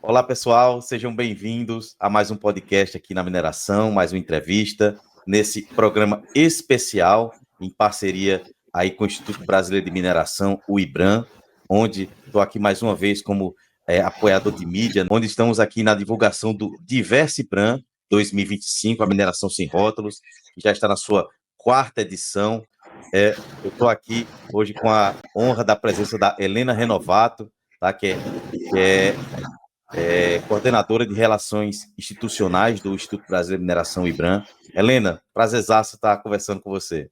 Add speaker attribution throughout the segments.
Speaker 1: Olá, pessoal, sejam bem-vindos a mais um podcast aqui na Mineração, mais uma entrevista nesse programa especial em parceria aí com o Instituto Brasileiro de Mineração, o IBRAM, onde estou aqui mais uma vez como apoiador de mídia, onde estamos aqui na divulgação do DiversiBRAM 2025, a mineração sem rótulos, que já está na sua quarta edição. Eu estou aqui hoje com a honra da presença da Helena Renovato, tá? que é coordenadora de Relações Institucionais do Instituto Brasileiro de Mineração, IBRAM. Helena, prazerzaço estar conversando com você.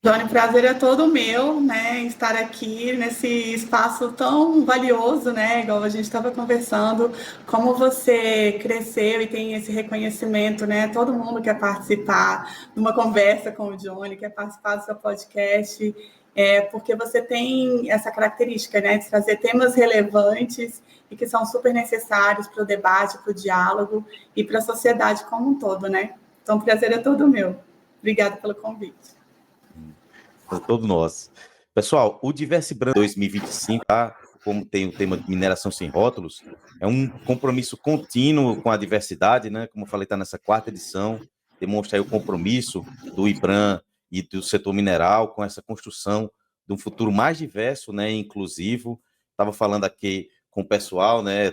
Speaker 2: Johnny, o prazer é todo meu, né, estar aqui nesse espaço tão valioso, né, igual a gente estava conversando, como você cresceu e tem esse reconhecimento, né, todo mundo quer participar de uma conversa com o Johnny, quer participar do seu podcast, porque você tem essa característica, né, de trazer temas relevantes e que são super necessários para o debate, para o diálogo e para a sociedade como um todo, né. Então, o prazer é todo meu. Obrigada pelo convite.
Speaker 1: É todo nosso. Pessoal, o DiversiBRAM 2025, tá? Como tem o tema de mineração sem rótulos, é um compromisso contínuo com a diversidade, né? Como eu falei, está nessa quarta edição, demonstra aí o compromisso do IBRAM e do setor mineral com essa construção de um futuro mais diverso, né? Inclusivo. Estava falando aqui com o pessoal, né?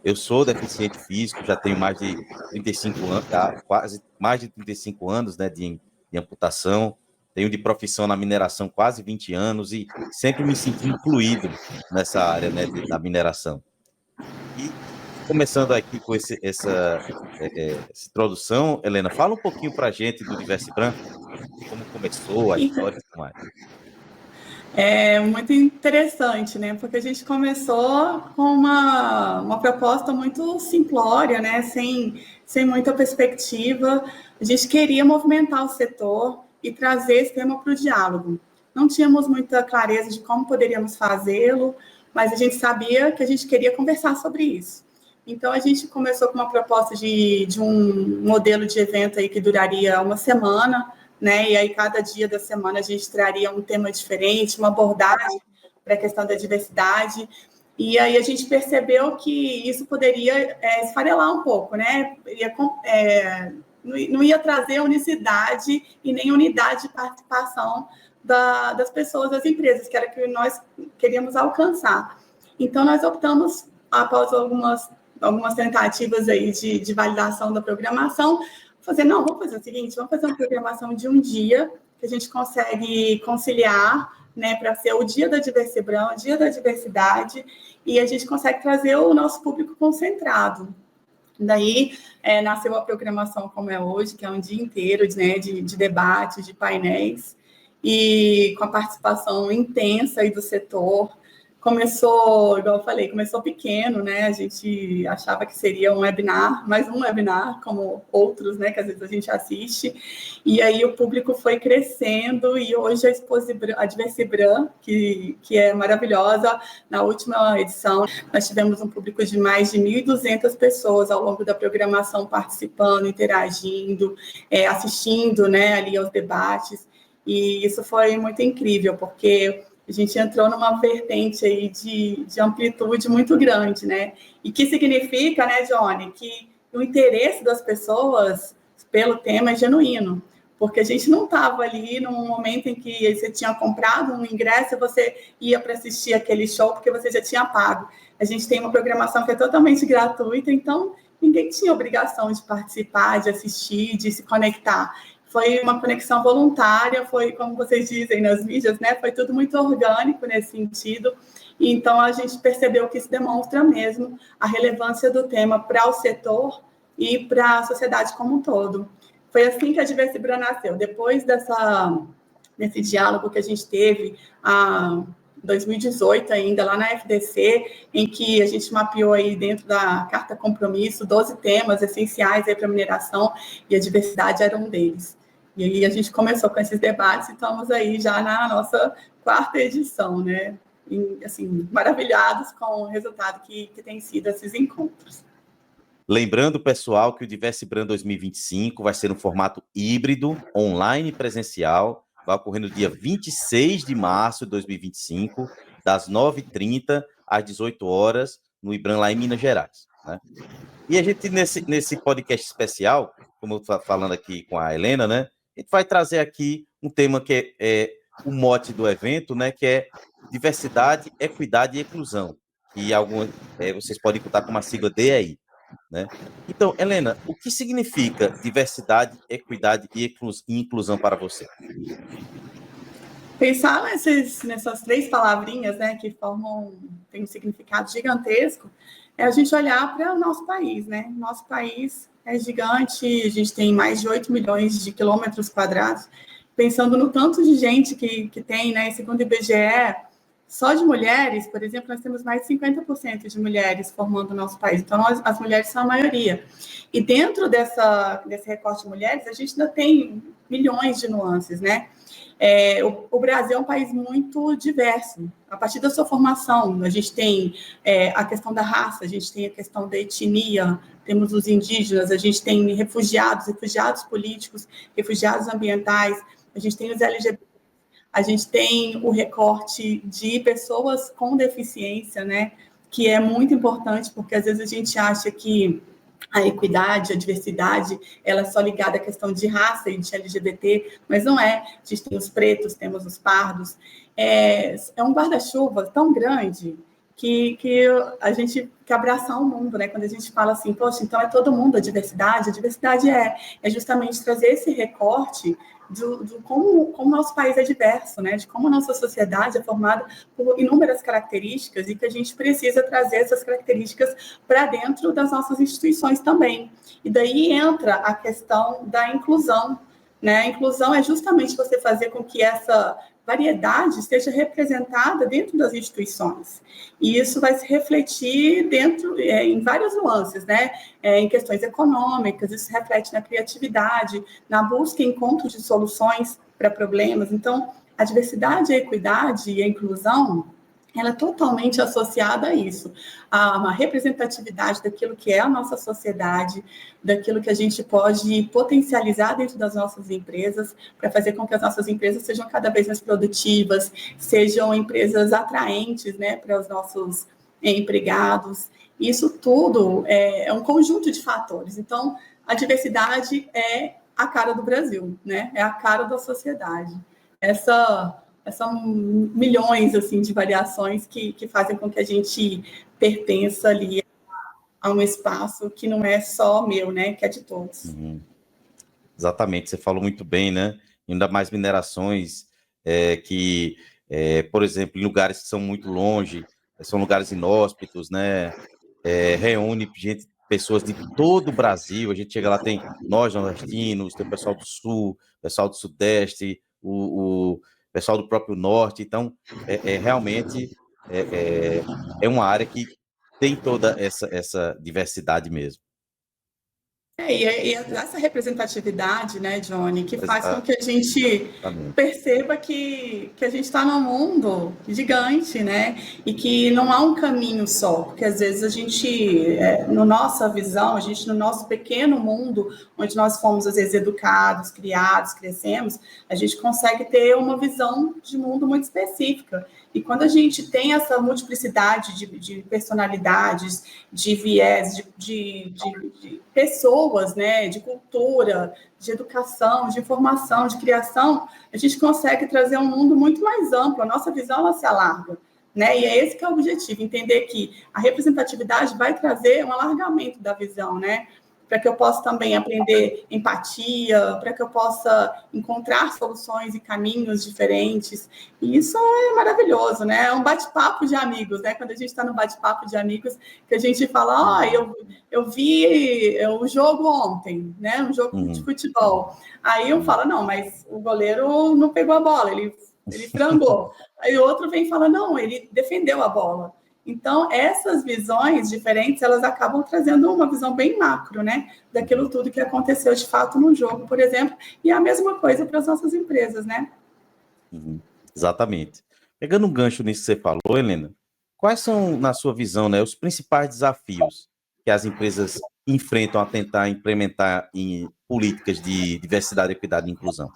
Speaker 1: Eu sou deficiente físico, já tenho mais de 35 anos, quase mais de 35 anos, né? De amputação. Tenho de profissão na mineração quase 20 anos e sempre me senti incluído nessa área, né, da mineração. E começando aqui com essa introdução, Helena, fala um pouquinho para a gente do DiversiBRAM, como começou, a história e tudo mais.
Speaker 2: É muito interessante, né? Porque a gente começou com uma proposta muito simplória, né? Sem muita perspectiva. A gente queria movimentar o setor e trazer esse tema para o diálogo. Não tínhamos muita clareza de como poderíamos fazê-lo, mas a gente sabia que a gente queria conversar sobre isso. Então, a gente começou com uma proposta de um modelo de evento aí que duraria uma semana, né? E aí, cada dia da semana, a gente traria um tema diferente, uma abordagem para a questão da diversidade. E aí, a gente percebeu que isso poderia esfarelar um pouco, né? Não ia trazer unicidade e nem unidade de participação das pessoas, das empresas, que era o que nós queríamos alcançar. Então, nós optamos, após algumas tentativas aí de validação da programação, vamos fazer o seguinte, vamos fazer uma programação de um dia que a gente consegue conciliar, né, para ser o dia da DiversiBRAM, o dia da diversidade, e a gente consegue trazer o nosso público concentrado. Daí nasceu a programação como é hoje, que é um dia inteiro, né, de debate, de painéis, e com a participação intensa aí do setor. Começou, igual eu falei, começou pequeno, né? A gente achava que seria um webinar, mais um webinar, como outros, né? Que às vezes a gente assiste. E aí o público foi crescendo e hoje a DiversiBRAM, que é maravilhosa, na última edição nós tivemos um público de mais de 1.200 pessoas ao longo da programação participando, interagindo, assistindo, né, ali aos debates. E isso foi muito incrível, porque a gente entrou numa vertente aí de amplitude muito grande, né? E que significa, né, Johnny, que o interesse das pessoas pelo tema é genuíno, porque a gente não estava ali num momento em que você tinha comprado um ingresso e você ia para assistir aquele show porque você já tinha pago. A gente tem uma programação que é totalmente gratuita, então ninguém tinha obrigação de participar, de assistir, de se conectar. Foi uma conexão voluntária, foi, como vocês dizem nas mídias, né? Foi tudo muito orgânico nesse sentido. E então, a gente percebeu que isso demonstra mesmo a relevância do tema para o setor e para a sociedade como um todo. Foi assim que a DiversiBRAM nasceu. Depois desse diálogo que a gente teve em 2018 ainda, lá na FDC, em que a gente mapeou aí dentro da Carta Compromisso 12 temas essenciais para a mineração, e a diversidade era um deles. E aí a gente começou com esses debates e estamos aí já na nossa quarta edição, né? E, assim, maravilhados com o resultado que tem sido esses encontros.
Speaker 1: Lembrando, pessoal, que o DiversiBRAM 2025 vai ser um formato híbrido, online e presencial. Vai ocorrer no dia 26 de março de 2025, das 9h30 às 18 horas, no IBRAM, lá em Minas Gerais, né? E a gente, nesse podcast especial, como eu estou falando aqui com a Helena, né? A gente vai trazer aqui um tema que é o mote do evento, né? Que é diversidade, equidade e inclusão. E vocês podem contar com uma sigla DEI, né? Então, Helena, o que significa diversidade, equidade e inclusão para você?
Speaker 2: Pensar nessas três palavrinhas, né, que tem um significado gigantesco, é a gente olhar para o nosso país, né? Nosso país é gigante, a gente tem mais de 8 milhões de quilômetros quadrados. Pensando no tanto de gente que tem, né? Segundo o IBGE, só de mulheres, por exemplo, nós temos mais de 50% de mulheres formando o nosso país. Então, as mulheres são a maioria. E dentro desse recorte de mulheres, a gente ainda tem milhões de nuances, né? O Brasil é um país muito diverso. A partir da sua formação, a gente tem a questão da raça, a gente tem a questão da etnia, temos os indígenas, a gente tem refugiados políticos, refugiados ambientais, a gente tem os LGBT, a gente tem o recorte de pessoas com deficiência, né? Que é muito importante, porque às vezes a gente acha que a equidade, a diversidade, ela é só ligada à questão de raça e de LGBT, mas não é. A gente tem os pretos, temos os pardos. É um guarda-chuva tão grande que a gente quer abraçar o mundo, né? Quando a gente fala assim, poxa, então é todo mundo a diversidade é justamente trazer esse recorte de como o nosso país é diverso, né? De como a nossa sociedade é formada por inúmeras características e que a gente precisa trazer essas características para dentro das nossas instituições também. E daí entra a questão da inclusão, né? A inclusão é justamente você fazer com que essa variedade esteja representada dentro das instituições. E isso vai se refletir em várias nuances, né? Em questões econômicas, isso reflete na criatividade, na busca e encontro de soluções para problemas. Então, a diversidade, a equidade e a inclusão, ela é totalmente associada a isso, a uma representatividade daquilo que é a nossa sociedade, daquilo que a gente pode potencializar dentro das nossas empresas, para fazer com que as nossas empresas sejam cada vez mais produtivas, sejam empresas atraentes, né, para os nossos empregados. Isso tudo é um conjunto de fatores. Então, a diversidade é a cara do Brasil, né? É a cara da sociedade. São milhões assim de variações que fazem com que a gente pertença ali a um espaço que não é só meu, né? Que é de todos.
Speaker 1: Uhum. Exatamente, você falou muito bem, né? Ainda mais minerações por exemplo, em lugares que são muito longe, são lugares inóspitos, né? Reúne pessoas de todo o Brasil. A gente chega lá, tem nós nordestinos, tem o pessoal do Sul, pessoal do Sudeste, o pessoal do próprio Norte. Então, realmente é uma área que tem toda essa diversidade mesmo.
Speaker 2: E essa representatividade, né, Johnny, que faz com que a gente perceba que a gente está num mundo gigante, né, e que não há um caminho só, porque às vezes a gente, no nossa visão, a gente no nosso pequeno mundo, onde nós fomos às vezes educados, criados, crescemos, a gente consegue ter uma visão de mundo muito específica. E quando a gente tem essa multiplicidade de personalidades, de viés, de pessoas, né, de cultura, de educação, de informação, de criação, a gente consegue trazer um mundo muito mais amplo, a nossa visão ela se alarga. Né? E é esse que é o objetivo, entender que a representatividade vai trazer um alargamento da visão, né? Para que eu possa também aprender empatia, para que eu possa encontrar soluções e caminhos diferentes. E isso é maravilhoso, né? É um bate-papo de amigos, né? Quando a gente está no bate-papo de amigos, que a gente fala, eu vi o jogo ontem, né? Um jogo de futebol. Aí um fala, não, mas o goleiro não pegou a bola, ele frangou. Aí o outro vem e fala, não, ele defendeu a bola. Então, essas visões diferentes, elas acabam trazendo uma visão bem macro, né? Daquilo tudo que aconteceu de fato no jogo, por exemplo, e a mesma coisa para as nossas empresas, né?
Speaker 1: Uhum, exatamente. Pegando um gancho nisso que você falou, Helena, quais são, na sua visão, né, os principais desafios que as empresas enfrentam a tentar implementar em políticas de diversidade, equidade e inclusão?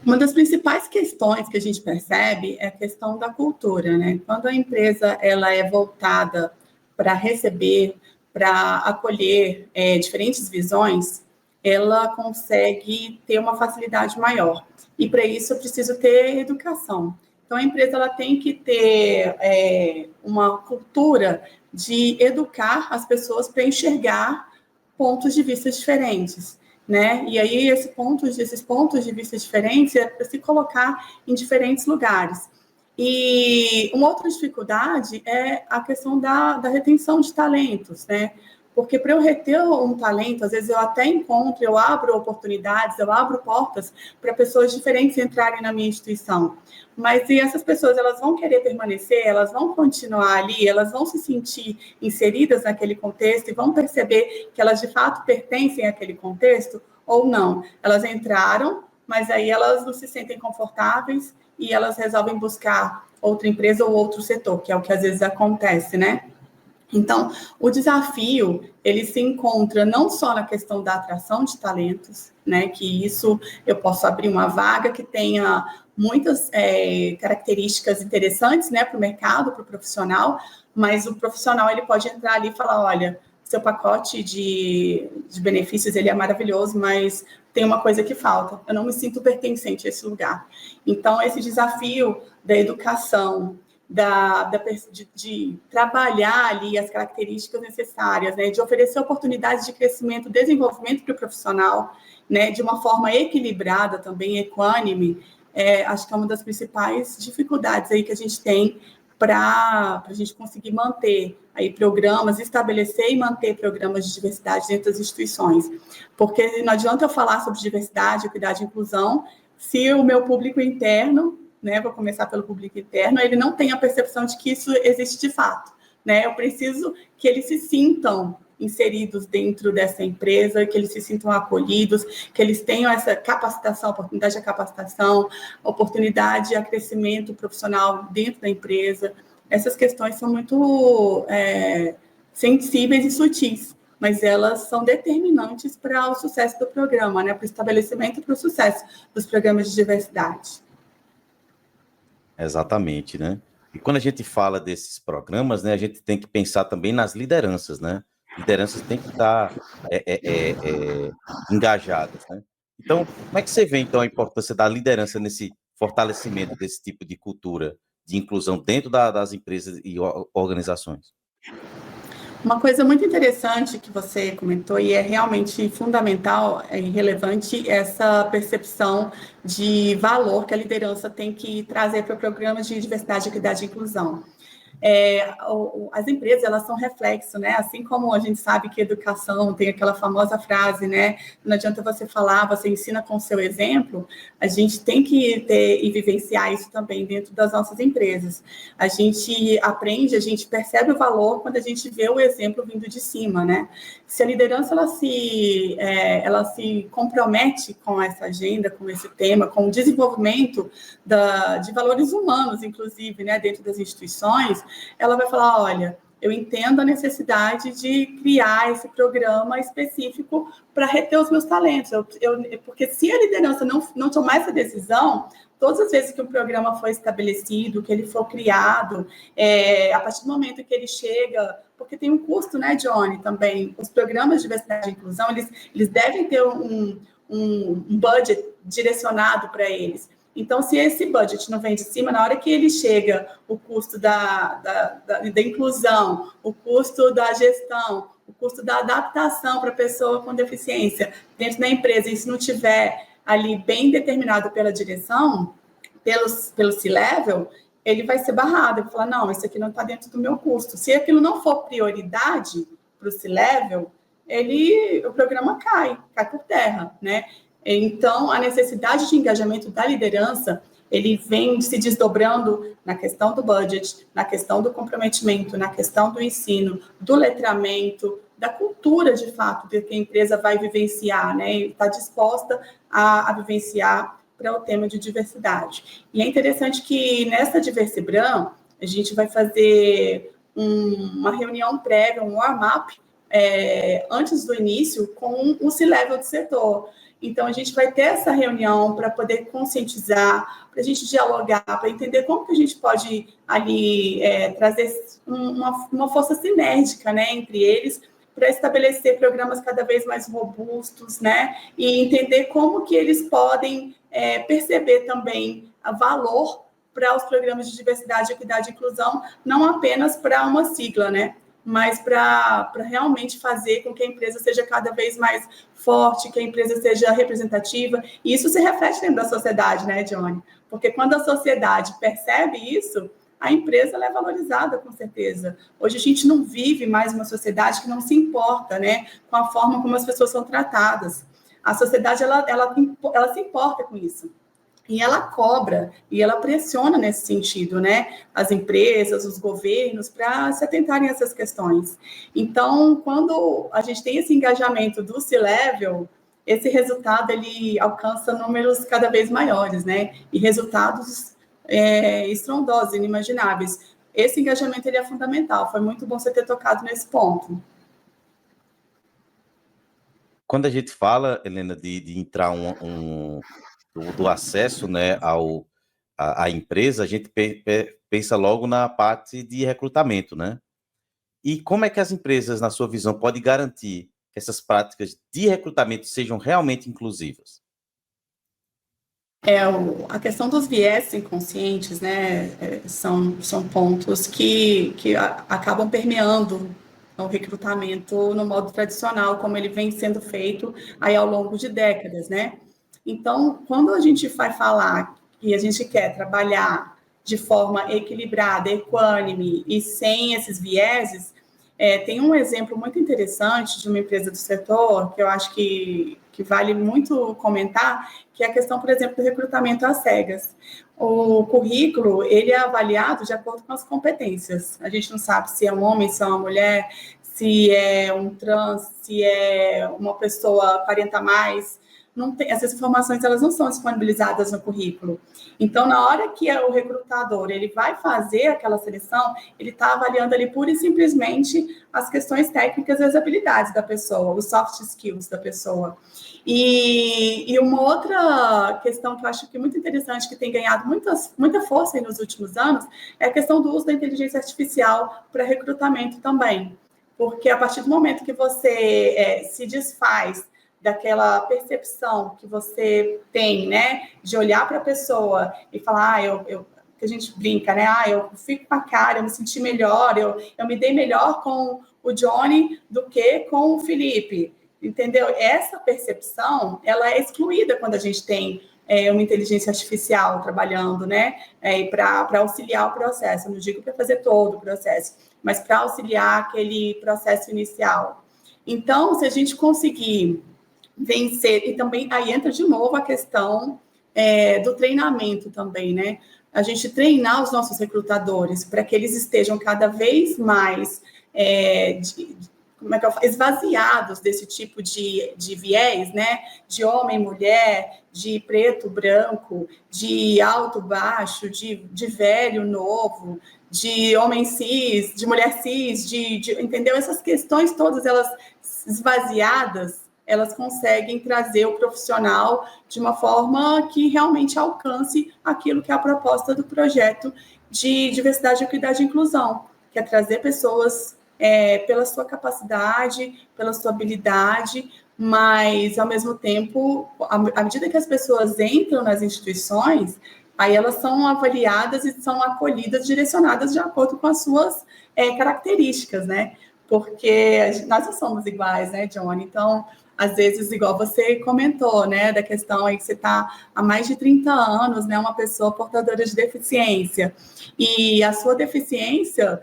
Speaker 2: Uma das principais questões que a gente percebe é a questão da cultura, né? Quando a empresa ela é voltada para receber, para acolher diferentes visões, ela consegue ter uma facilidade maior. E para isso eu preciso ter educação. Então a empresa ela tem que ter uma cultura de educar as pessoas para enxergar pontos de vista diferentes, né? E aí esses pontos de vista diferentes é para se colocar em diferentes lugares. E uma outra dificuldade é a questão da retenção de talentos, né? Porque para eu reter um talento, às vezes eu até encontro, eu abro oportunidades, eu abro portas para pessoas diferentes entrarem na minha instituição. Mas e essas pessoas, elas vão querer permanecer, elas vão continuar ali, elas vão se sentir inseridas naquele contexto e vão perceber que elas de fato pertencem àquele contexto ou não. Elas entraram, mas aí elas não se sentem confortáveis e elas resolvem buscar outra empresa ou outro setor, que é o que às vezes acontece, né? Então, o desafio, ele se encontra não só na questão da atração de talentos, né, que isso eu posso abrir uma vaga que tenha muitas características interessantes, né, para o mercado, para o profissional, mas o profissional, ele pode entrar ali e falar, olha, seu pacote de benefícios, ele é maravilhoso, mas tem uma coisa que falta, eu não me sinto pertencente a esse lugar. Então, esse desafio da educação, de trabalhar ali as características necessárias, né, de oferecer oportunidades de crescimento, desenvolvimento para o profissional, né, de uma forma equilibrada também, equânime, acho que é uma das principais dificuldades aí que a gente tem para a gente conseguir manter aí programas, estabelecer e manter programas de diversidade dentro das instituições. Porque não adianta eu falar sobre diversidade, equidade e inclusão se o meu público interno, né, vou começar pelo público interno, ele não tem a percepção de que isso existe de fato, né? Eu preciso que eles se sintam inseridos dentro dessa empresa, que eles se sintam acolhidos, que eles tenham essa capacitação, oportunidade de capacitação, oportunidade a crescimento profissional dentro da empresa. Essas questões são muito sensíveis e sutis, mas elas são determinantes para o sucesso do programa, né? Para o estabelecimento e para o sucesso dos programas de diversidade.
Speaker 1: Exatamente, né? E quando a gente fala desses programas, né, a gente tem que pensar também nas lideranças, né? Lideranças têm que estar engajadas, né? Então, como é que você vê, então, a importância da liderança nesse fortalecimento desse tipo de cultura de inclusão dentro das empresas e organizações?
Speaker 2: Uma coisa muito interessante que você comentou, e é realmente fundamental e relevante, essa percepção de valor que a liderança tem que trazer para programas de diversidade, equidade e inclusão. As empresas, elas são reflexo, né? Assim como a gente sabe que educação tem aquela famosa frase, né? Não adianta você falar, você ensina com o seu exemplo. A gente tem que ter e vivenciar isso também dentro das nossas empresas. A gente aprende, a gente percebe o valor quando a gente vê o exemplo vindo de cima, né? Se a liderança ela se compromete com essa agenda, com esse tema, com o desenvolvimento de valores humanos, inclusive, né, dentro das instituições, ela vai falar, olha, eu entendo a necessidade de criar esse programa específico para reter os meus talentos, porque se a liderança não tomar essa decisão, todas as vezes que um programa for estabelecido, que ele for criado, a partir do momento que ele chega, porque tem um custo, né, Johnny, também, os programas de diversidade e inclusão, eles devem ter um budget direcionado para eles. Então, se esse budget não vem de cima, na hora que ele chega, o custo da inclusão, o custo da gestão, o custo da adaptação para a pessoa com deficiência dentro da empresa, e se não tiver ali bem determinado pela direção, pelo C-Level, ele vai ser barrado, ele vai falar, não, isso aqui não está dentro do meu custo. Se aquilo não for prioridade para o C-Level, o programa cai por terra, né? Então, a necessidade de engajamento da liderança, ele vem se desdobrando na questão do budget, na questão do comprometimento, na questão do ensino, do letramento, da cultura, de fato, que a empresa vai vivenciar, né? E está disposta a vivenciar para o tema de diversidade. E é interessante que nessa Diversibran, a gente vai fazer uma reunião prévia, um warm-up, antes do início, com o C-Level do setor. Então, a gente vai ter essa reunião para poder conscientizar, para a gente dialogar, para entender como que a gente pode ali trazer uma força sinérgica, né, entre eles, para estabelecer programas cada vez mais robustos, né, e entender como que eles podem perceber também o valor para os programas de diversidade, equidade e inclusão, não apenas para uma sigla, né, mas para realmente fazer com que a empresa seja cada vez mais forte, que a empresa seja representativa, e isso se reflete dentro da sociedade, né, Johnny? Porque quando a sociedade percebe isso, a empresa ela é valorizada, com certeza. Hoje a gente não vive mais uma sociedade que não se importa, né, com a forma como as pessoas são tratadas. A sociedade, ela se importa com isso. E ela cobra, e ela pressiona nesse sentido, né? As empresas, os governos, para se atentarem a essas questões. Então, quando a gente tem esse engajamento do C-Level, esse resultado, ele alcança números cada vez maiores, né? E resultados estrondosos, inimagináveis. Esse engajamento, ele é fundamental. Foi muito bom você ter tocado nesse ponto.
Speaker 1: Quando a gente fala, Helena, de entrar do acesso, né, à empresa, a gente pensa logo na parte de recrutamento, né? E como é que as empresas, na sua visão, podem garantir que essas práticas de recrutamento sejam realmente inclusivas?
Speaker 2: A questão dos viés inconscientes, né, são pontos que acabam permeando o recrutamento no modo tradicional, como ele vem sendo feito aí ao longo de décadas, né? Então, quando a gente vai falar que a gente quer trabalhar de forma equilibrada, equânime e sem esses vieses, tem um exemplo muito interessante de uma empresa do setor, que eu acho que vale muito comentar, que é a questão, por exemplo, do recrutamento às cegas. O currículo, ele é avaliado de acordo com as competências. A gente não sabe se é um homem, se é uma mulher, se é um trans, se é uma pessoa 40 a mais. Não tem, essas informações, elas não são disponibilizadas no currículo. Então, na hora que o recrutador ele vai fazer aquela seleção, ele está avaliando ali pura e simplesmente as questões técnicas e as habilidades da pessoa, os soft skills da pessoa. E uma outra questão que eu acho que é muito interessante, que tem ganhado muita força aí nos últimos anos, é a questão do uso da inteligência artificial para recrutamento também. Porque a partir do momento que você se desfaz daquela percepção que você tem, né, de olhar para a pessoa e falar, que a gente brinca, né, eu fico com a cara, eu me senti melhor, eu me dei melhor com o Johnny do que com o Felipe, entendeu? Essa percepção, ela é excluída quando a gente tem uma inteligência artificial trabalhando, né, para auxiliar o processo. Eu não digo para fazer todo o processo, mas para auxiliar aquele processo inicial. Então, se a gente conseguir vencer, e também aí entra de novo a questão do treinamento também, né? A gente treinar os nossos recrutadores para que eles estejam cada vez mais esvaziados desse tipo de viés, né? De homem, mulher, de preto, branco, de alto, baixo, de velho, novo, de homem cis, de mulher cis, entendeu? Essas questões todas, elas esvaziadas, elas conseguem trazer o profissional de uma forma que realmente alcance aquilo que é a proposta do projeto de diversidade, equidade e inclusão, que é trazer pessoas pela sua capacidade, pela sua habilidade, mas, ao mesmo tempo, à medida que as pessoas entram nas instituições, aí elas são avaliadas e são acolhidas, direcionadas de acordo com as suas características, né? Porque nós não somos iguais, né, Johnny? Então, às vezes, igual você comentou, né, da questão aí que você está há mais de 30 anos, né, uma pessoa portadora de deficiência, e a sua deficiência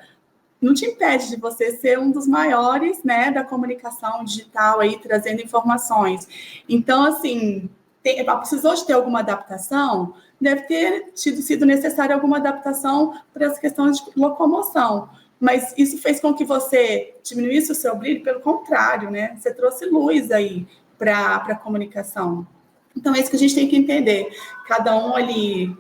Speaker 2: não te impede de você ser um dos maiores, né, da comunicação digital aí, trazendo informações. Então, assim, precisou de ter alguma adaptação? Deve ter sido necessária alguma adaptação para as questões de locomoção. Mas isso fez com que você diminuísse o seu brilho? Pelo contrário, né? Você trouxe luz aí para a comunicação. Então, é isso que a gente tem que entender. Cada um ali,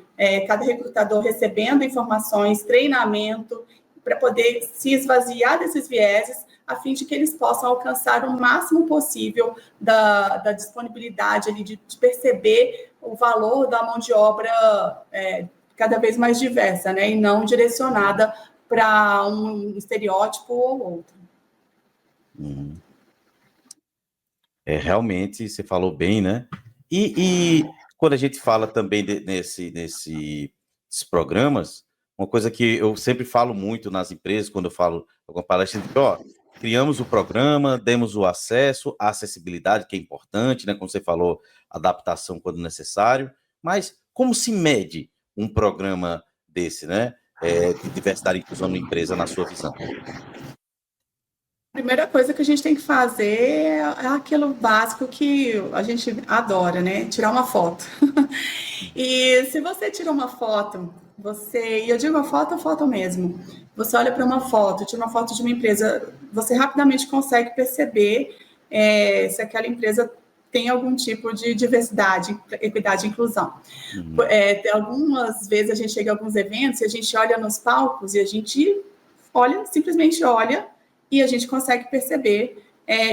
Speaker 2: cada recrutador recebendo informações, treinamento, para poder se esvaziar desses vieses, a fim de que eles possam alcançar o máximo possível da disponibilidade ali, de perceber o valor da mão de obra cada vez mais diversa, né, e não direcionada para um estereótipo ou outro.
Speaker 1: Realmente, você falou bem, né? E quando a gente fala também nesses programas, uma coisa que eu sempre falo muito nas empresas, quando eu falo alguma palestra, eu digo, ó, criamos o programa, demos o acesso, a acessibilidade, que é importante, né? Como você falou, adaptação quando necessário, mas como se mede um programa desse, né? De diversidade e inclusão na empresa, na sua visão?
Speaker 2: A primeira coisa que a gente tem que fazer é aquilo básico que a gente adora, né? Tirar uma foto. E se você tira uma foto, e eu digo uma foto mesmo. Você olha para uma foto, tira uma foto de uma empresa, você rapidamente consegue perceber se aquela empresa tem algum tipo de diversidade, equidade e inclusão. Algumas vezes a gente chega a alguns eventos e a gente olha nos palcos e a gente simplesmente olha, e a gente consegue perceber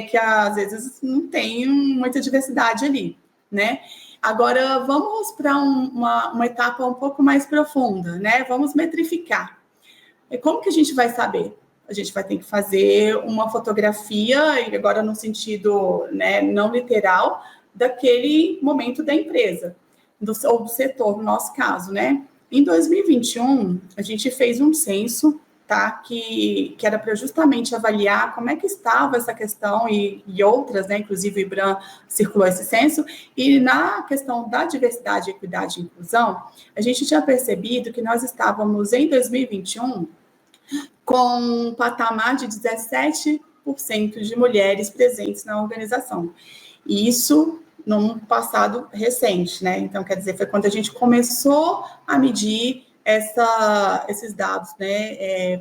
Speaker 2: que às vezes não tem muita diversidade ali, né? Agora, vamos para uma etapa um pouco mais profunda, né? Vamos metrificar. E como que a gente vai saber? A gente vai ter que fazer uma fotografia, e agora no sentido, né, não literal, daquele momento da empresa, ou do setor, no nosso caso, né? Em 2021, a gente fez um censo, tá? Que era para justamente avaliar como é que estava essa questão e outras, né? Inclusive o IBRAM circulou esse censo, e na questão da diversidade, equidade e inclusão, a gente tinha percebido que nós estávamos em 2021 com um patamar de 17% de mulheres presentes na organização. E isso num passado recente, né? Então, quer dizer, foi quando a gente começou a medir esses dados, né,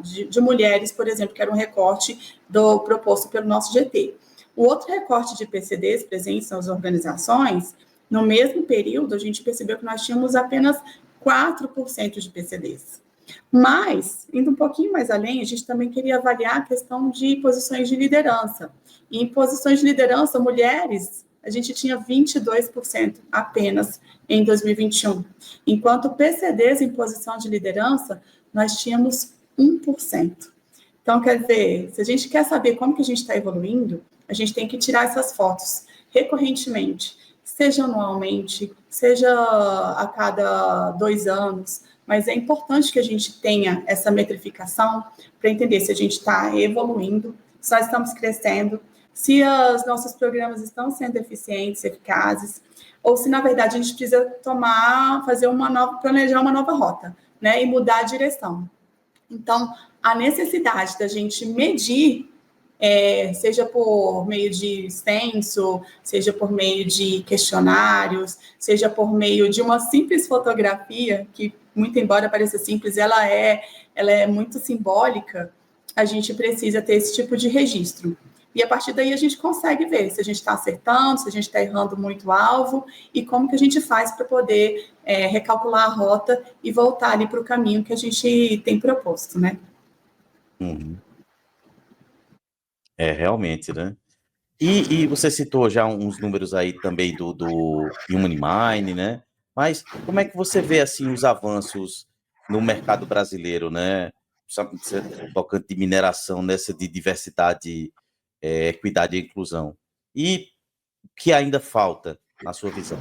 Speaker 2: de mulheres, por exemplo, que era um recorte proposto pelo nosso GT. O outro recorte de PCDs presentes nas organizações, no mesmo período, a gente percebeu que nós tínhamos apenas 4% de PCDs. Mas, indo um pouquinho mais além, a gente também queria avaliar a questão de posições de liderança. E em posições de liderança, mulheres, a gente tinha 22% apenas em 2021, enquanto PCDs em posição de liderança, nós tínhamos 1%. Então, quer dizer, se a gente quer saber como que a gente está evoluindo, a gente tem que tirar essas fotos recorrentemente, seja anualmente, seja a cada 2 anos, mas é importante que a gente tenha essa metrificação para entender se a gente está evoluindo, se nós estamos crescendo, se os nossos programas estão sendo eficientes, eficazes, ou se, na verdade, a gente precisa planejar uma nova rota, né, e mudar a direção. Então, a necessidade da gente medir, seja por meio de censo, seja por meio de questionários, seja por meio de uma simples fotografia, que, muito embora pareça simples, ela é muito simbólica, a gente precisa ter esse tipo de registro. E a partir daí a gente consegue ver se a gente está acertando, se a gente está errando muito o alvo e como que a gente faz para poder recalcular a rota e voltar ali para o caminho que a gente tem proposto, né?
Speaker 1: Realmente, né? E você citou já uns números aí também do Human Mind, né? Mas como é que você vê, assim, os avanços no mercado brasileiro, né? Tocante de mineração, nessa de diversidade, equidade e inclusão. E o que ainda falta, na sua visão?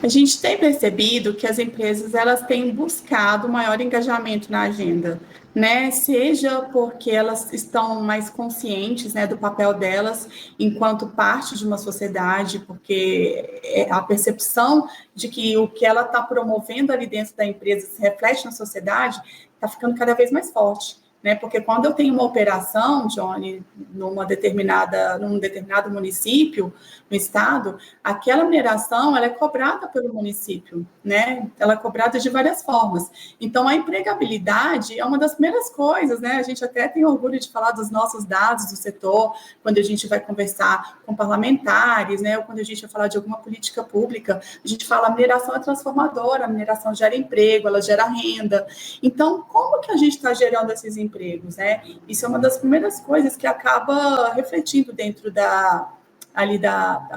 Speaker 2: A gente tem percebido que as empresas elas têm buscado maior engajamento na agenda, né? Seja porque elas estão mais conscientes, né, do papel delas enquanto parte de uma sociedade, porque a percepção de que o que ela está promovendo ali dentro da empresa se reflete na sociedade está ficando cada vez mais forte. né? Porque quando eu tenho uma operação, Johnny, num determinado município, no estado, aquela mineração ela é cobrada pelo município, né? Ela é cobrada de várias formas. Então, a empregabilidade é uma das primeiras coisas, né? A gente até tem orgulho de falar dos nossos dados do setor, quando a gente vai conversar com parlamentares, né? Ou quando a gente vai falar de alguma política pública, a gente fala a mineração é transformadora, a mineração gera emprego, ela gera renda. Então, como que a gente está gerando esses empregos, né? Isso é uma das primeiras coisas que acaba refletindo dentro da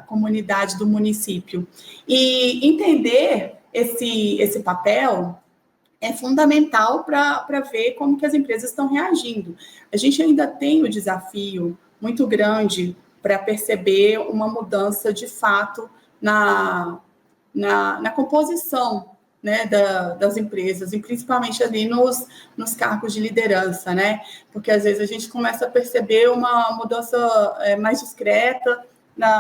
Speaker 2: comunidade do município. E entender esse papel é fundamental para ver como que as empresas estão reagindo. A gente ainda tem o desafio muito grande para perceber uma mudança de fato na composição, né, das empresas, e principalmente ali nos cargos de liderança, né? Porque às vezes a gente começa a perceber uma mudança mais discreta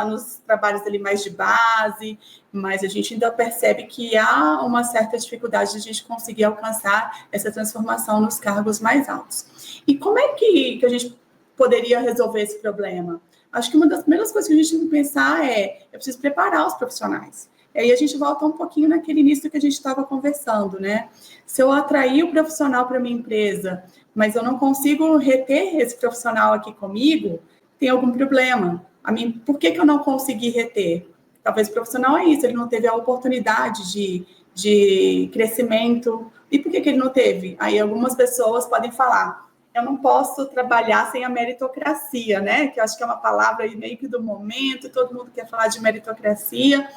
Speaker 2: nos trabalhos ali mais de base, mas a gente ainda percebe que há uma certa dificuldade de a gente conseguir alcançar essa transformação nos cargos mais altos. E como é que a gente poderia resolver esse problema? Acho que uma das primeiras coisas que a gente tem que pensar eu preciso preparar os profissionais. E aí a gente volta um pouquinho naquele início que a gente estava conversando, né? Se eu atrair o profissional para a minha empresa, mas eu não consigo reter esse profissional aqui comigo, tem algum problema. Por que eu não consegui reter? Talvez o profissional é isso, ele não teve a oportunidade de crescimento. E por que ele não teve? Aí algumas pessoas podem falar, eu não posso trabalhar sem a meritocracia, né? Que eu acho que é uma palavra aí meio que do momento, todo mundo quer falar de meritocracia,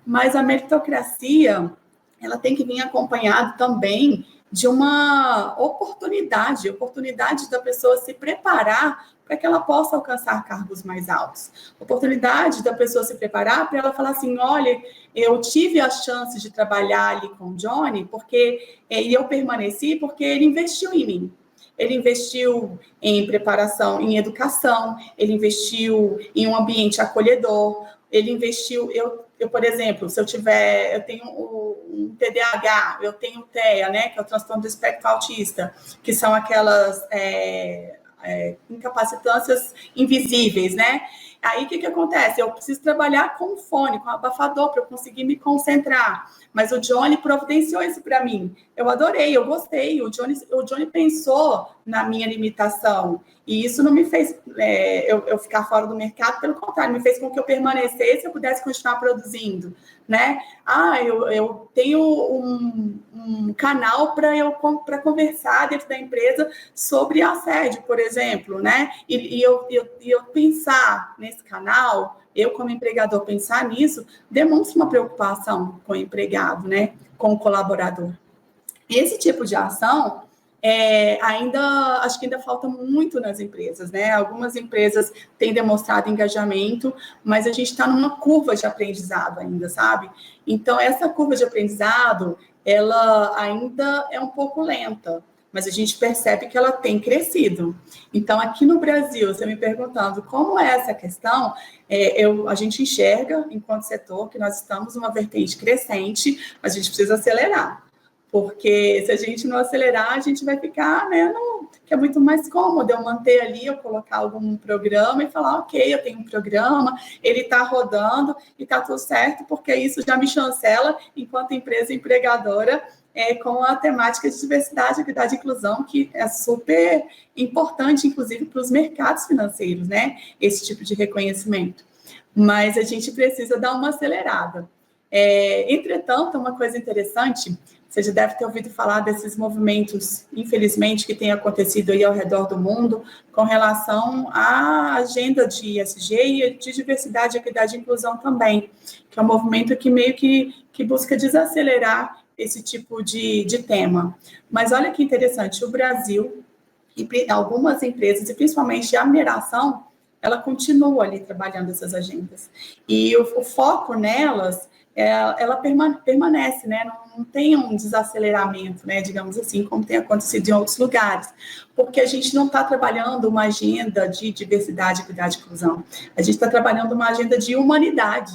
Speaker 2: mas a meritocracia, ela tem que vir acompanhada também de uma oportunidade da pessoa se preparar para que ela possa alcançar cargos mais altos. Oportunidade da pessoa se preparar para ela falar assim, olha, eu tive a chance de trabalhar ali com o Johnny, e eu permaneci porque ele investiu em mim. Ele investiu em preparação, em educação, ele investiu em um ambiente acolhedor, ele investiu, por exemplo, se eu tenho um TDAH, eu tenho TEA, né, que é o transtorno do espectro autista, que são aquelas incapacitâncias invisíveis, né? Aí, o que acontece? Eu preciso trabalhar com fone, com abafador, para eu conseguir me concentrar. Mas o Johnny providenciou isso para mim. Eu adorei, eu gostei. O Johnny pensou na minha limitação. E isso não me fez eu ficar fora do mercado, pelo contrário, me fez com que eu permanecesse e eu pudesse continuar produzindo, né? Eu tenho um canal para conversar dentro da empresa sobre assédio, por exemplo, né? E eu pensar nesse canal, eu como empregador pensar nisso, demonstra uma preocupação com o empregado, né? Com o colaborador. Esse tipo de ação acho que ainda falta muito nas empresas, né? Algumas empresas têm demonstrado engajamento, mas a gente está numa curva de aprendizado ainda, sabe? Então, essa curva de aprendizado, ela ainda é um pouco lenta, mas a gente percebe que ela tem crescido. Então, aqui no Brasil, você me perguntando como é essa questão, a gente enxerga, enquanto setor, que nós estamos numa vertente crescente, mas a gente precisa acelerar. Porque se a gente não acelerar, a gente vai ficar, né, que é muito mais cômodo eu manter ali, eu colocar algum programa e falar, ok, eu tenho um programa, ele está rodando e está tudo certo, porque isso já me chancela enquanto empresa empregadora com a temática de diversidade, equidade e inclusão, que é super importante, inclusive, para os mercados financeiros, né, esse tipo de reconhecimento. Mas a gente precisa dar uma acelerada. Entretanto, uma coisa interessante, você já deve ter ouvido falar desses movimentos, infelizmente, que têm acontecido aí ao redor do mundo com relação à agenda de ESG e de diversidade, equidade e inclusão também, que é um movimento que meio que busca desacelerar esse tipo de tema. Mas olha que interessante, o Brasil e algumas empresas, e principalmente a mineração, ela continua ali trabalhando essas agendas. E o foco nelas, ela permanece, né? Não tem um desaceleramento, né? Digamos assim, como tem acontecido em outros lugares, porque a gente não está trabalhando uma agenda de diversidade, equidade e inclusão. A gente está trabalhando uma agenda de humanidade,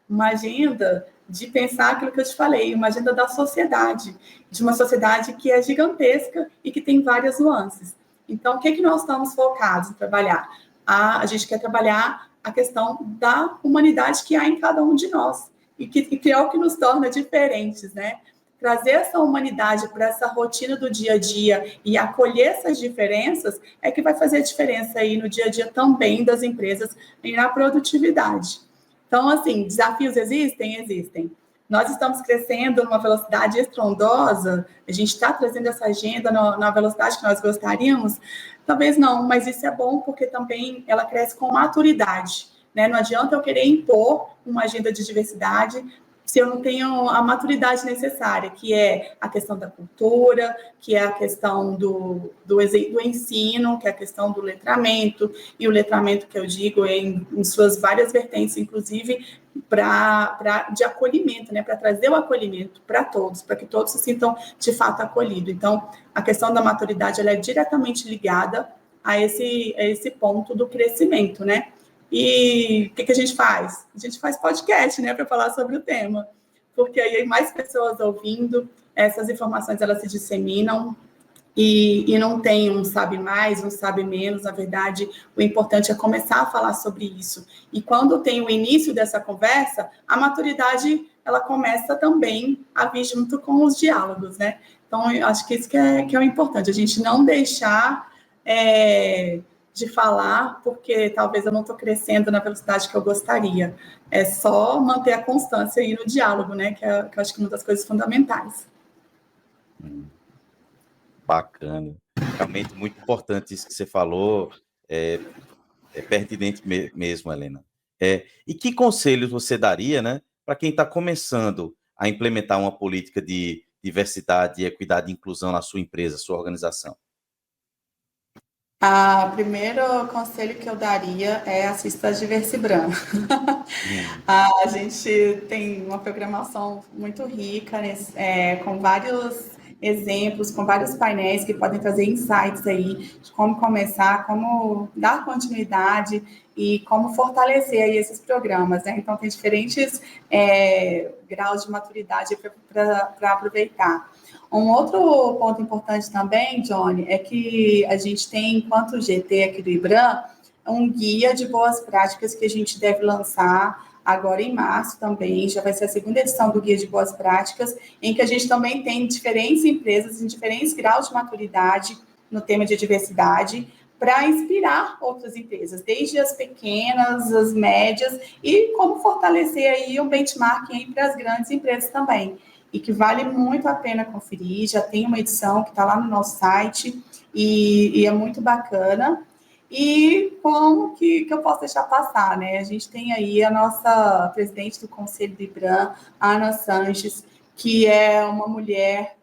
Speaker 2: uma agenda de pensar aquilo que eu te falei, uma agenda da sociedade, de uma sociedade que é gigantesca e que tem várias nuances. Então, o que nós estamos focados em trabalhar? A gente quer trabalhar a questão da humanidade que há em cada um de nós, e que é o que nos torna diferentes, né? Trazer essa humanidade para essa rotina do dia a dia e acolher essas diferenças é que vai fazer diferença aí no dia a dia também das empresas e na produtividade. Então, assim, desafios existem? Existem. Nós estamos crescendo numa velocidade estrondosa, a gente está trazendo essa agenda na velocidade que nós gostaríamos? Talvez não, mas isso é bom porque também ela cresce com maturidade, né? Não adianta eu querer impor uma agenda de diversidade se eu não tenho a maturidade necessária, que é a questão da cultura, que é a questão do ensino, que é a questão do letramento, e o letramento que eu digo em suas várias vertentes, inclusive de acolhimento, né, para trazer o acolhimento para todos, para que todos se sintam de fato acolhidos. Então, a questão da maturidade ela é diretamente ligada a esse ponto do crescimento, né? E o que a gente faz? A gente faz podcast, né, para falar sobre o tema, porque aí mais pessoas ouvindo, essas informações elas se disseminam e não tem um sabe mais, um sabe menos. Na verdade, o importante é começar a falar sobre isso. E quando tem o início dessa conversa, a maturidade ela começa também a vir junto com os diálogos, né? Então, eu acho que isso que é o importante, a gente não deixar de falar, porque talvez eu não estou crescendo na velocidade que eu gostaria. É só manter a constância aí no diálogo, né? Que eu acho que é uma das coisas fundamentais.
Speaker 1: Bacana. Realmente muito importante isso que você falou, é pertinente mesmo, Helena. E que conselhos você daria, né, para quem está começando a implementar uma política de diversidade, equidade e inclusão na sua empresa, sua organização?
Speaker 2: O primeiro conselho que eu daria é assista a Diversibran. A gente tem uma programação muito rica, com vários exemplos, com vários painéis que podem trazer insights aí de como começar, como dar continuidade e como fortalecer aí esses programas, né? Então, tem diferentes graus de maturidade para aproveitar. Um outro ponto importante também, Johnny, é que a gente tem, enquanto GT aqui do IBRAM, um guia de boas práticas que a gente deve lançar agora em março também, já vai ser a segunda edição do Guia de Boas Práticas, em que a gente também tem diferentes empresas em diferentes graus de maturidade no tema de diversidade, para inspirar outras empresas, desde as pequenas, as médias, e como fortalecer aí um benchmarking para as grandes empresas também, e que vale muito a pena conferir. Já tem uma edição que está lá no nosso site, e é muito bacana. E como que eu posso deixar passar, né? A gente tem aí a nossa presidente do Conselho do IBRAM, Ana Sanches, que é uma mulher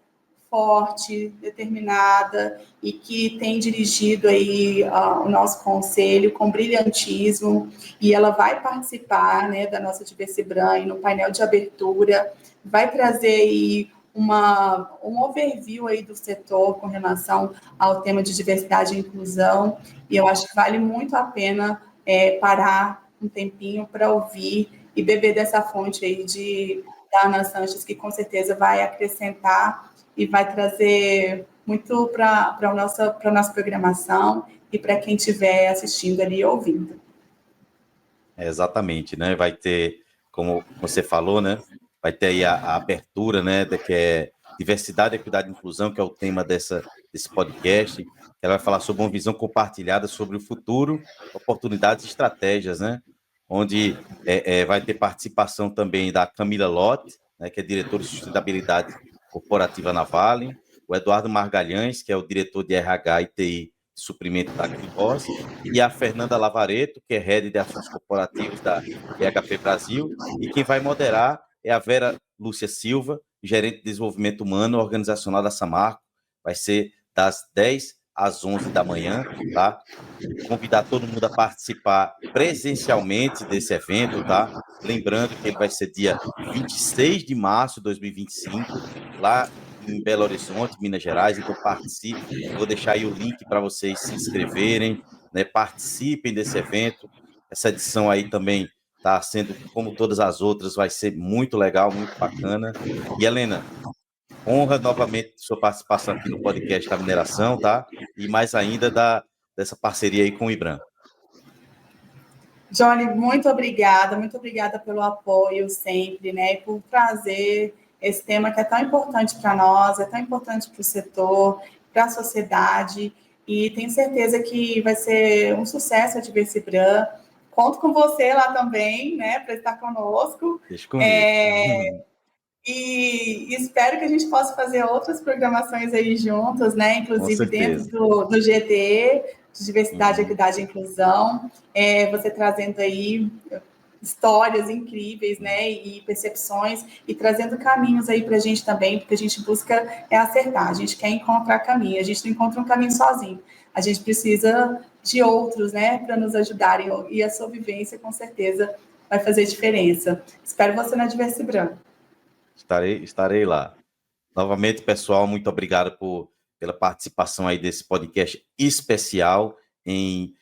Speaker 2: forte, determinada e que tem dirigido aí o nosso conselho com brilhantismo, e ela vai participar, né, da nossa Diversibran no painel de abertura, vai trazer aí um overview aí do setor com relação ao tema de diversidade e inclusão, e eu acho que vale muito a pena parar um tempinho para ouvir e beber dessa fonte aí da Ana Sanches, que com certeza vai acrescentar e vai trazer muito para a nossa programação e para quem estiver assistindo ali e ouvindo.
Speaker 1: Exatamente, né? Vai ter, como você falou, né? Vai ter aí a abertura, né? Que é diversidade, equidade e inclusão, que é o tema desse podcast. Ela vai falar sobre uma visão compartilhada sobre o futuro, oportunidades e estratégias, né? Onde vai ter participação também da Camila Lotte, né? Que é diretora de sustentabilidade corporativa na Vale, o Eduardo Margalhães, que é o diretor de RH e TI de suprimento da Activoz, e a Fernanda Lavareto, que é head de assuntos corporativos da BHP Brasil, e quem vai moderar é a Vera Lúcia Silva, gerente de desenvolvimento humano organizacional da Samarco. Vai ser das 10 às 11 da manhã, tá? Convidar todo mundo a participar presencialmente desse evento, tá? Lembrando que ele vai ser dia 26 de março de 2025, lá em Belo Horizonte, Minas Gerais. Então participe, vou deixar aí o link para vocês se inscreverem, né? Participem desse evento. Essa edição aí também está sendo, como todas as outras, vai ser muito legal, muito bacana. E Helena, honra novamente sua participação aqui no podcast da mineração, tá? E mais ainda dessa parceria aí com o IBRAM.
Speaker 2: Johnny, muito obrigada pelo apoio sempre, né? E por trazer esse tema que é tão importante para nós, é tão importante para o setor, para a sociedade, e tenho certeza que vai ser um sucesso a Diversibran. Conto com você lá também, né, para estar conosco.
Speaker 1: Deixa comigo.
Speaker 2: E espero que a gente possa fazer outras programações aí juntas, né? Inclusive dentro do GD, de Diversidade, Equidade e Inclusão. Você trazendo aí histórias incríveis, né? E percepções, e trazendo caminhos aí para a gente também, porque a gente busca acertar, a gente quer encontrar caminho, a gente não encontra um caminho sozinho. A gente precisa de outros, né? Para nos ajudarem, e a sua vivência, com certeza, vai fazer diferença. Espero você na Diversibran.
Speaker 1: Estarei lá. Novamente, pessoal, muito obrigado pela participação aí desse podcast especial em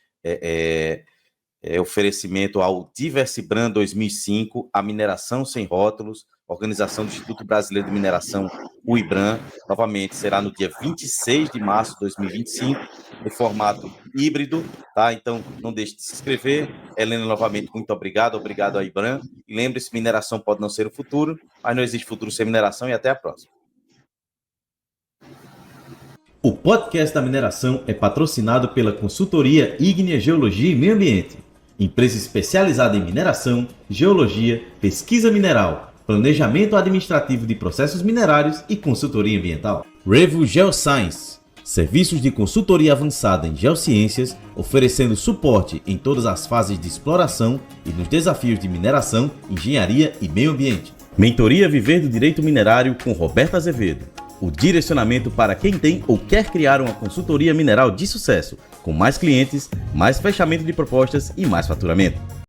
Speaker 1: oferecimento ao Diversibran 2005, a mineração sem rótulos, organização do Instituto Brasileiro de Mineração, o IBRAM. Novamente, será no dia 26 de março de 2025, no formato híbrido, tá? Então, não deixe de se inscrever. Helena, novamente, muito obrigado ao IBRAM. E lembre-se, mineração pode não ser o futuro, mas não existe futuro sem mineração, e até a próxima.
Speaker 3: O podcast da mineração é patrocinado pela consultoria Ígnea Geologia e Meio Ambiente, empresa especializada em mineração, geologia, pesquisa mineral, planejamento administrativo de processos minerários e consultoria ambiental. Revo Geoscience, serviços de consultoria avançada em geociências, oferecendo suporte em todas as fases de exploração e nos desafios de mineração, engenharia e meio ambiente. Mentoria Viver do Direito Minerário com Roberta Azevedo. O direcionamento para quem tem ou quer criar uma consultoria mineral de sucesso, com mais clientes, mais fechamento de propostas e mais faturamento.